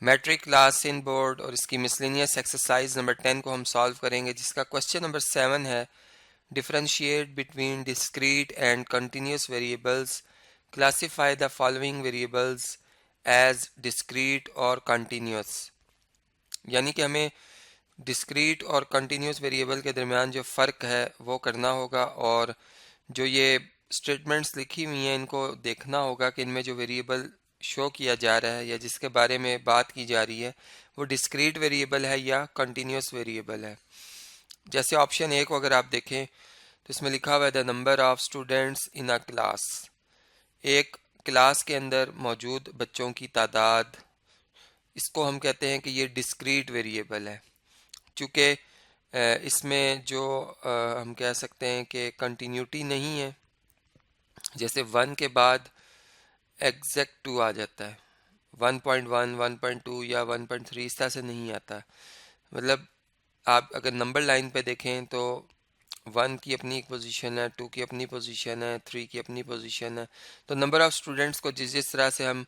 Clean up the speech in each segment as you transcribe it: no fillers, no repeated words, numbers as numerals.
Matric class in board और इसकी miscellaneous exercise number 10 को हम सॉल्व करेंगे, जिसका क्वेश्चन नंबर 7 है differentiate between discrete and continuous variables, classify the following variables as discrete और कंटिन्यूस। यानी कि हमें डिस्क्रीट और कंटिन्यूस वेरिएबल के दरमियान जो फ़र्क है वो करना होगा, और जो ये स्टेटमेंट्स लिखी हुई हैं इनको देखना होगा कि इनमें जो वेरिएबल शो किया जा रहा है या जिसके बारे में बात की जा रही है वो डिस्क्रीट वेरिएबल है या कंटिन्यूस वेरिएबल है। जैसे ऑप्शन ए को अगर आप देखें तो इसमें लिखा हुआ है the number of students in a class. एक क्लास के अंदर मौजूद बच्चों की तादाद, इसको हम कहते हैं कि ये डिस्क्रीट वेरिएबल है। चूँकि इसमें जो हम कह सकते हैं कि कंटिन्यूटी नहीं है, जैसे 1 के बाद एग्जैक्ट 2 आ जाता है, 1.1 1.2 या 1.3 इस तरह से नहीं आता। मतलब आप अगर नंबर लाइन पे देखें तो 1 की अपनी एक पोजीशन है, 2 की अपनी पोजीशन है, 3 की अपनी पोजीशन है। तो नंबर ऑफ स्टूडेंट्स को जिस जिस तरह से हम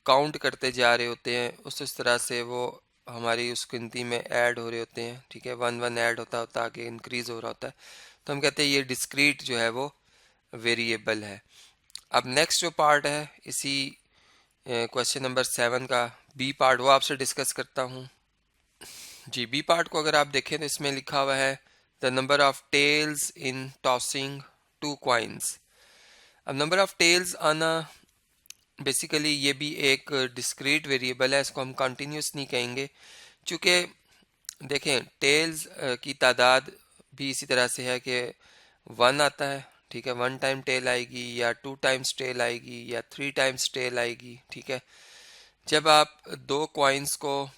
काउंट करते जा रहे होते हैं उस तरह से वो हमारी उस गिनती में ऐड हो रहे होते हैं। ठीक है, 1 1 ऐड होता होता आगे इंक्रीज हो रहा होता है। तो हम कहते हैं ये डिस्क्रीट जो है वो वेरिएबल है। अब नेक्स्ट जो पार्ट है इसी क्वेश्चन नंबर 7 का बी पार्ट, वो आपसे डिस्कस करता हूँ। जी, बी पार्ट को अगर आप देखें तो इसमें लिखा हुआ है the number of tails in tossing 2 coins. अब नंबर ऑफ टेल्स आना बेसिकली ये भी एक डिस्क्रीट वेरिएबल है, इसको हम कंटिन्यूस नहीं कहेंगे। चूँकि देखें टेल्स की तादाद भी इसी तरह से है कि 1 आता है, ठीक है, 1 टाइम टेल आएगी या 2 टाइम्स टेल आएगी या 3 टाइम्स टेल आएगी। ठीक है, जब आप 2 कॉइन्स को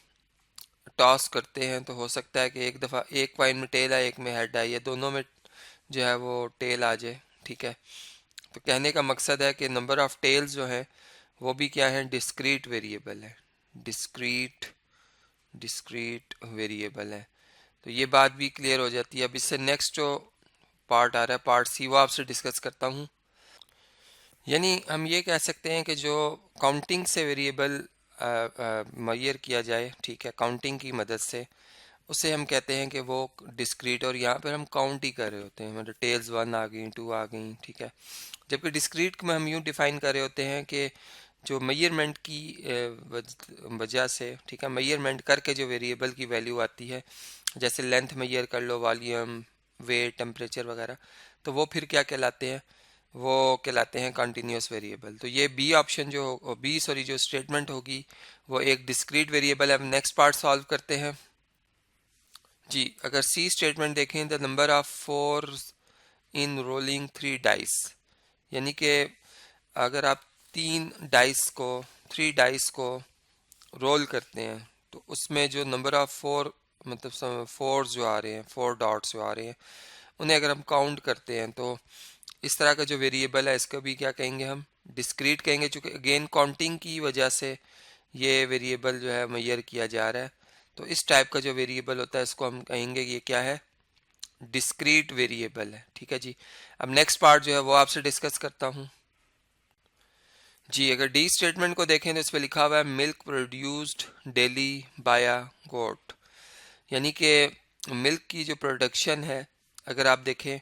टॉस करते हैं तो हो सकता है कि एक दफ़ा एक कॉइन में टेल आए एक में हेड आए या दोनों में जो है वो टेल आ जाए। ठीक है, तो कहने का मकसद है कि नंबर ऑफ टेल्स जो है वो भी क्या है, डिस्क्रीट वेरिएबल है। डिस्क्रीट डिस्क्रीट वेरिएबल है। तो ये बात भी क्लियर हो जाती है। अब इससे नेक्स्ट जो पार्ट आ रहा है पार्ट सी, वो आपसे डिस्कस करता हूँ। यानी हम ये कह सकते हैं कि जो काउंटिंग से वेरिएबल मेजर किया जाए, ठीक है, काउंटिंग की मदद से, उसे हम कहते हैं कि वो डिस्क्रीट, और यहाँ पर हम काउंट ही कर रहे होते हैं, मतलब टेल्स 1 आ गई 2 आ गई। ठीक है, जबकि डिस्क्रीट में हम यूँ डिफाइन कर रहे होते हैं कि जो मेजरमेंट की वजह से, ठीक है, मेजरमेंट करके जो वेरिएबल की वैल्यू आती है, जैसे लेंथ मेजर कर लो, वॉल्यूम, वेट, टेम्परेचर वगैरह, तो वो फिर क्या कहलाते हैं, वो कहलाते हैं कंटिन्यूस वेरिएबल। तो ये बी ऑप्शन जो बी सॉरी जो स्टेटमेंट होगी वो एक डिस्क्रीट वेरिएबल है। अब नेक्स्ट पार्ट सॉल्व करते हैं। जी, अगर सी स्टेटमेंट देखें the number of 4 in rolling 3 dice, यानी कि अगर आप 3 डाइस को रोल करते हैं तो उसमें जो नंबर ऑफ 4, मतलब 4 जो आ रहे हैं, 4 डॉट्स जो आ रहे हैं, उन्हें अगर हम काउंट करते हैं तो इस तरह का जो वेरिएबल है इसको भी क्या कहेंगे, हम डिस्क्रीट कहेंगे। चूँकि अगेन काउंटिंग की वजह से ये वेरिएबल जो है मेजर किया जा रहा है, तो इस टाइप का जो वेरिएबल होता है इसको हम कहेंगे ये क्या है, डिस्क्रीट वेरिएबल है। ठीक है जी, अब नेक्स्ट पार्ट जो है वो आपसे डिस्कस करता हूँ। जी, अगर डी स्टेटमेंट को देखें तो इस पर लिखा हुआ है मिल्क प्रोड्यूस्ड डेली बाय अ गोट, यानी कि मिल्क की जो प्रोडक्शन है अगर आप देखें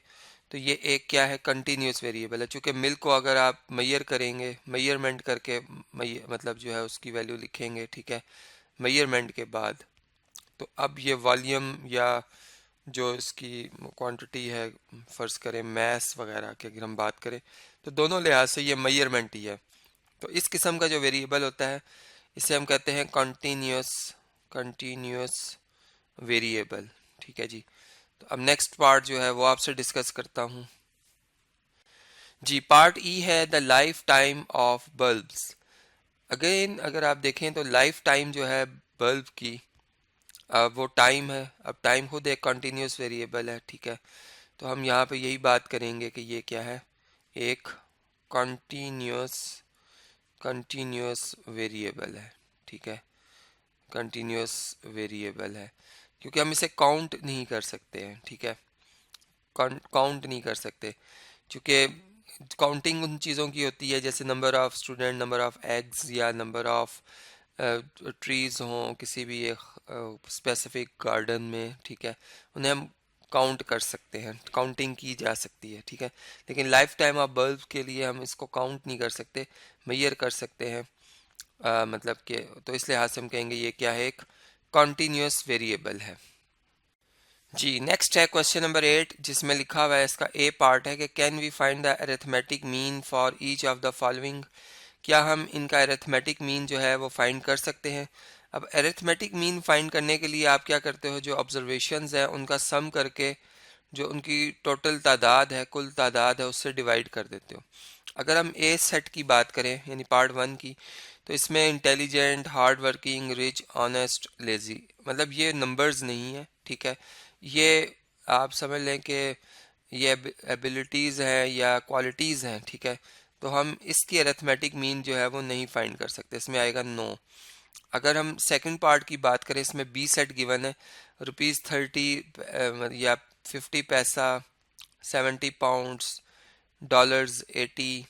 तो ये एक क्या है, कंटिन्यूस वेरिएबल है। चूँकि मिल्क को अगर आप मेजर करेंगे, मेजरमेंट करके मतलब जो है उसकी वैल्यू लिखेंगे, ठीक है, मेजरमेंट के बाद, तो अब ये वॉल्यूम या जो इसकी क्वांटिटी है, फ़र्ज़ करें मैस वगैरह की अगर हम बात करें, तो दोनों लिहाज से ये मेजरमेंट ही है। तो इस किस्म का जो वेरिएबल होता है इसे हम कहते हैं कंटिन्यूस वेरिएबल। ठीक है जी, तो अब नेक्स्ट पार्ट जो है वो आपसे डिस्कस करता हूँ। जी, पार्ट ई है the life time of bulbs. Again अगर आप देखें तो लाइफ टाइम जो है बल्ब की, अब वो टाइम है, अब टाइम खुद एक कंटिन्यूस वेरिएबल है। ठीक है, तो हम यहाँ पे यही बात करेंगे कि ये क्या है, एक कंटिन्यूस कंटिन्यूस वेरिएबल है। ठीक है, कंटिन्यूस वेरिएबल है क्योंकि हम इसे काउंट नहीं कर सकते हैं। ठीक है, काउंट नहीं कर सकते क्योंकि काउंटिंग उन चीज़ों की होती है जैसे number of student, number of eggs या नंबर ऑफ ट्रीज़ हों किसी भी एक स्पेसिफिक गार्डन में, ठीक है, उन्हें हम काउंट कर सकते हैं, काउंटिंग की जा सकती है, ठीक है। लेकिन लाइफ टाइम ऑफ बल्ब के लिए हम इसको काउंट नहीं कर सकते, मेजर कर सकते हैं। मतलब कि तो इस लिहाज से हम कहेंगे ये क्या है, एक कॉन्टीन्यूस वेरिएबल है। जी नेक्स्ट है क्वेश्चन नंबर 8, जिसमें लिखा हुआ है, इसका ए पार्ट है कि can we find the arithmetic mean for each of the following. क्या हम इनका अरिथमेटिक मीन जो है वो फाइंड कर सकते हैं। अब अरिथमेटिक मीन फाइंड करने के लिए आप क्या करते हो, जो ऑब्जर्वेशंस है उनका सम करके जो उनकी टोटल तादाद है, कुल तादाद है, उससे डिवाइड कर देते हो। अगर हम ए सेट की बात करें यानी पार्ट 1 की, तो इसमें intelligent, hard working, rich, honest, lazy, मतलब ये नंबर्स नहीं है, ठीक है। ये आप समझ लें कि ये एबिलिटीज़ हैं या क्वालिटीज़ हैं, ठीक है। तो हम इसकी अरिथमेटिक मीन जो है वो नहीं फाइंड कर सकते, इसमें आएगा नो। अगर हम सेकंड पार्ट की बात करें, इसमें बी सेट गिवन है, ₹30 या 50 पैसा, 70 पाउंड्स, डॉलर्स 80।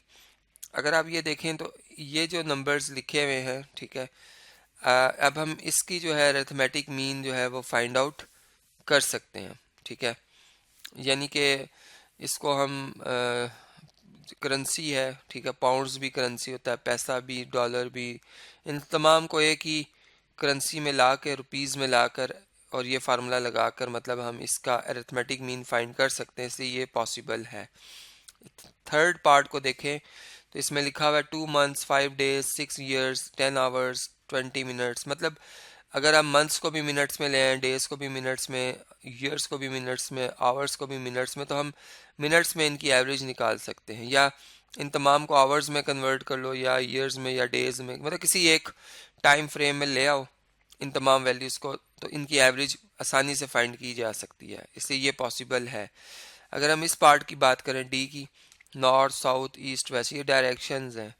अगर आप ये देखें तो ये जो नंबर्स लिखे हुए हैं, ठीक है, अब हम इसकी जो है अरिथमेटिक मीन जो है वो फाइंड आउट कर सकते हैं, ठीक है। यानी कि इसको हम करेंसी है, ठीक है, पाउंड्स भी करेंसी होता है, पैसा भी, डॉलर भी, इन तमाम को एक ही करेंसी में ला कर, रुपीज़ में लाकर और ये फार्मूला लगाकर मतलब हम इसका अरिथमेटिक मीन फाइंड कर सकते हैं, इसलिए ये पॉसिबल है। थर्ड पार्ट को देखें तो इसमें लिखा हुआ है 2 months, 5 days, 6 years, 10 hours, 20 minutes. मतलब अगर आप मंथ्स को भी मिनट्स में लें, डेज को भी मिनट्स में, ईयर्स को भी मिनट्स में, आवर्स को भी मिनट्स में, तो हम मिनट्स में इनकी एवरेज निकाल सकते हैं। या इन तमाम को आवर्स में कन्वर्ट कर लो, या ईयर्स में, या डेज में, मतलब किसी एक टाइम फ्रेम में ले आओ इन तमाम वैल्यूज़ को, तो इनकी एवरेज आसानी से फाइंड की जा सकती है, इसलिए ये पॉसिबल है। अगर हम इस पार्ट की बात करें डी की, नॉर्थ, साउथ, ईस्ट, वेस्ट, ये डायरेक्शंस हैं,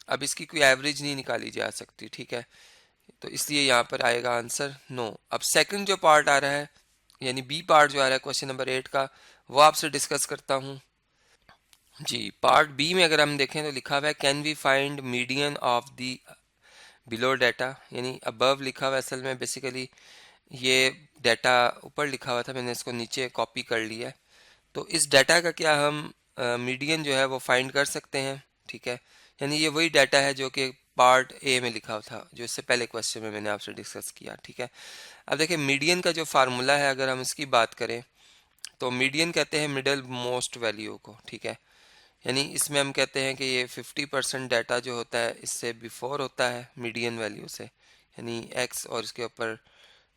अब इसकी कोई एवरेज नहीं निकाली जा सकती, ठीक है। तो इसलिए यहाँ पर आएगा आंसर नो। अब सेकंड जो पार्ट आ रहा है यानी बी पार्ट जो आ रहा है क्वेश्चन नंबर 8 का, वो आपसे डिस्कस करता हूँ। जी पार्ट बी में अगर हम देखें तो लिखा हुआ है can we find median of the below data, यानी अबव लिखा हुआ है, असल में बेसिकली ये डाटा ऊपर लिखा हुआ था, मैंने इसको नीचे कॉपी कर लिया है। तो इस डाटा का क्या हम मीडियन जो है वो फाइंड कर सकते हैं, ठीक है। यानी ये वही डाटा है जो कि पार्ट ए में लिखा हुआ था, जो इससे पहले क्वेश्चन में मैंने आपसे डिस्कस किया, ठीक है। अब देखिए मीडियन का जो फार्मूला है, अगर हम इसकी बात करें तो मीडियन कहते हैं मिडल मोस्ट वैल्यू को, ठीक है। यानी इसमें हम कहते हैं कि ये 50% डाटा जो होता है इससे बिफोर होता है मीडियन वैल्यू से, यानी एक्स और इसके यूँ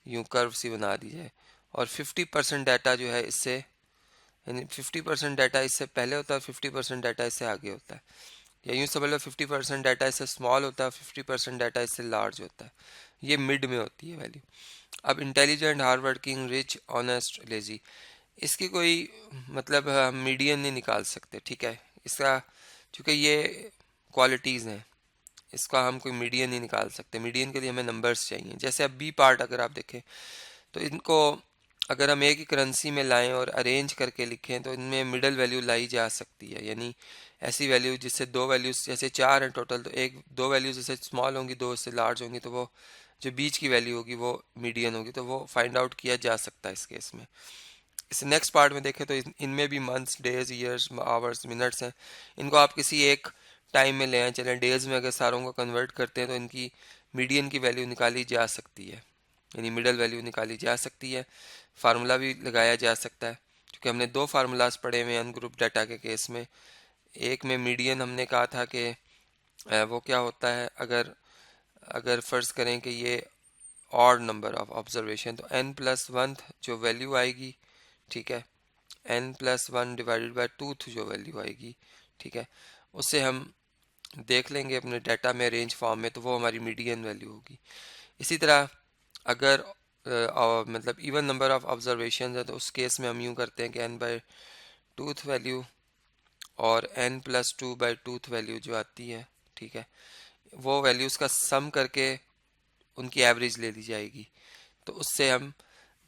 यूँ कर्व सी बना दी जाए, और 50% डाटा जो है इससे, यानी 50% डाटा इससे पहले होता है, 50% डाटा इससे आगे होता है, या यूँ समझ लो 50% डाटा इससे स्मॉल होता है, 50% डाटा इससे लार्ज होता है, ये मिड में होती है वैल्यू। अब intelligent, hard working, rich, honest, lazy, इसकी कोई मतलब हम मीडियन नहीं निकाल सकते, ठीक है। इसका चूँकि ये क्वालिटीज़ हैं, इसका हम कोई मीडियन नहीं निकाल सकते, मीडियन के लिए हमें नंबर्स चाहिए। जैसे अब बी पार्ट अगर आप देखें तो इनको अगर हम एक ही करेंसी में लाएं और अरेंज करके लिखें तो इनमें मिडल वैल्यू लाई जा सकती है, यानी ऐसी वैल्यू जिससे दो वैल्यूज, जैसे चार हैं टोटल, तो एक दो वैल्यूज जैसे स्मॉल होंगी, दो इससे लार्ज होंगी, तो वो जो बीच की वैल्यू होगी वो मीडियन होगी, तो वो फाइंड आउट किया जा सकता है इस केस में। इस नेक्स्ट पार्ट में देखें तो इनमें भी months, days, years, hours, minutes हैं। इनको आप किसी एक टाइम में ले आए, चलें डेज में अगर सारों को कन्वर्ट करते हैं तो इनकी मीडियन की वैल्यू निकाली जा सकती है, यानी मिडल वैल्यू निकाली जा सकती है। फार्मूला भी लगाया जा सकता है, क्योंकि हमने दो फार्मूलाज पढ़े हुए हैं अनग्रुप डाटा के केस में। एक में मीडियन हमने कहा था कि वो क्या होता है, अगर अगर फ़र्ज़ करें कि ये ऑड नंबर ऑफ ऑब्जर्वेशन, तो n+1 जो वैल्यू आएगी, ठीक है, n+1 डिवाइडेड बाय 2 जो वैल्यू आएगी, ठीक है, उससे हम देख लेंगे अपने डाटा में रेंज फॉर्म में, तो वो हमारी मीडियन वैल्यू होगी। इसी तरह अगर मतलब इवन नंबर ऑफ ऑब्जर्वेशन है तो उस केस में हम यूँ करते हैं कि n/2 वैल्यू और n+2/2 वैल्यू जो आती है, ठीक है, वो वैल्यूज़ का सम करके उनकी एवरेज ले ली जाएगी, तो उससे हम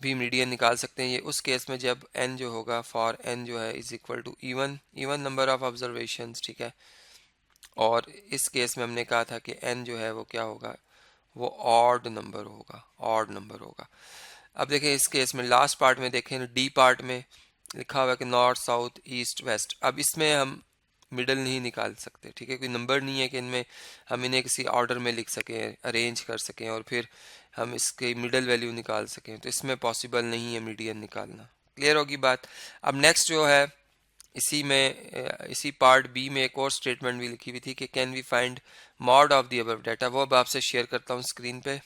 भी मीडियन निकाल सकते हैं। ये उस केस में जब n जो होगा, फॉर n जो है is equal to even number of observations, ठीक है। और इस केस में हमने कहा था कि n जो है वो क्या होगा, वो ऑड नंबर होगा, ऑड नंबर होगा। अब देखें इस केस में लास्ट पार्ट में देखें, डी पार्ट में लिखा हुआ है कि नॉर्थ साउथ ईस्ट वेस्ट। अब इसमें हम मिडल नहीं निकाल सकते, ठीक है, कोई नंबर नहीं है कि इनमें हम इन्हें किसी ऑर्डर में लिख सकें, अरेंज कर सकें और फिर हम इसके मिडल वैल्यू निकाल सकें, तो इसमें पॉसिबल नहीं है मीडियन निकालना। क्लियर होगी बात। अब नेक्स्ट जो है, इसी में इसी पार्ट बी में एक और स्टेटमेंट भी लिखी हुई थी कि can we find mode of the above data, वो अब आपसे शेयर करता हूँ स्क्रीन पे।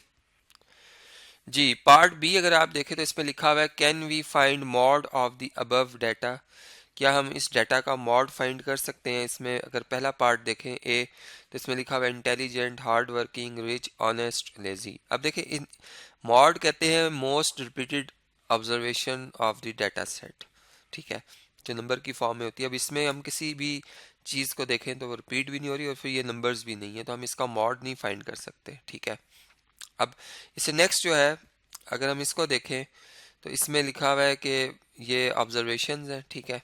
जी, पार्ट बी अगर आप देखें तो इसमें लिखा हुआ है can we find mode of the above data, क्या हम इस डाटा का मॉड फाइंड कर सकते हैं। इसमें अगर पहला पार्ट देखें ए, तो इसमें लिखा हुआ है intelligent, hard working, rich, honest, lazy. अब देखें इन मॉड कहते हैं most repeated observation of the data set, ठीक है, जो नंबर की फॉर्म में होती है। अब इसमें हम किसी भी चीज़ को देखें तो वो रिपीट भी नहीं हो रही और फिर ये नंबर्स भी नहीं है, तो हम इसका मॉड नहीं फाइंड कर सकते, ठीक है। अब इससे नेक्स्ट जो है, अगर हम इसको देखें तो इसमें लिखा हुआ है कि ये ऑब्जर्वेशंस है, ठीक है,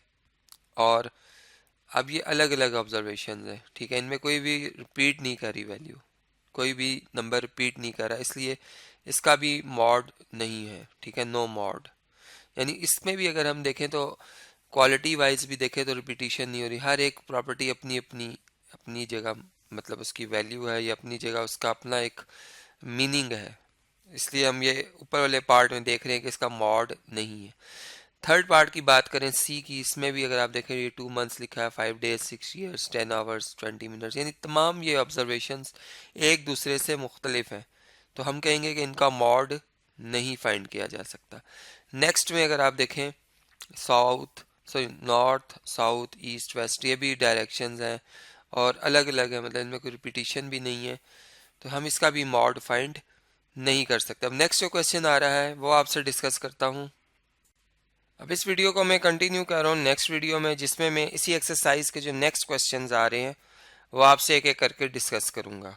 और अब ये अलग अलग ऑब्जर्वेशंस है, ठीक है, इनमें कोई भी रिपीट नहीं कर रही वैल्यू, कोई भी नंबर रिपीट नहीं कर रहा, इसलिए इसका भी मॉड नहीं है, ठीक है, नो मॉड। यानी इसमें भी अगर हम देखें तो क्वालिटी वाइज भी देखें तो रिपीटिशन नहीं हो रही, हर एक प्रॉपर्टी अपनी अपनी अपनी जगह, मतलब उसकी वैल्यू है, या अपनी जगह उसका अपना एक मीनिंग है, इसलिए हम ये ऊपर वाले पार्ट में देख रहे हैं कि इसका मॉड नहीं है। थर्ड पार्ट की बात करें सी की, इसमें भी अगर आप देखें ये 2 मंथ्स लिखा है, 5 डेज, 6 ईयर्स, 10 आवर्स, 20 मिनट्स, यानी तमाम ये ऑब्जर्वेशंस एक दूसरे से मुख्तलिफ हैं, तो हम कहेंगे कि इनका मॉड नहीं फाइंड किया जा सकता। नेक्स्ट में अगर आप देखें south, sorry north, south, east, west, ये भी डायरेक्शंस हैं और अलग अलग है, मतलब इनमें कोई रिपीटिशन भी नहीं है, तो हम इसका भी मॉड फाइंड नहीं कर सकते। अब नेक्स्ट जो क्वेश्चन आ रहा है वो आपसे डिस्कस करता हूँ। अब इस वीडियो को मैं कंटिन्यू कर रहा हूँ नेक्स्ट वीडियो में, जिसमें मैं इसी एक्सरसाइज के जो नेक्स्ट क्वेश्चंस आ रहे हैं वो आपसे एक एक करके डिस्कस करूँगा।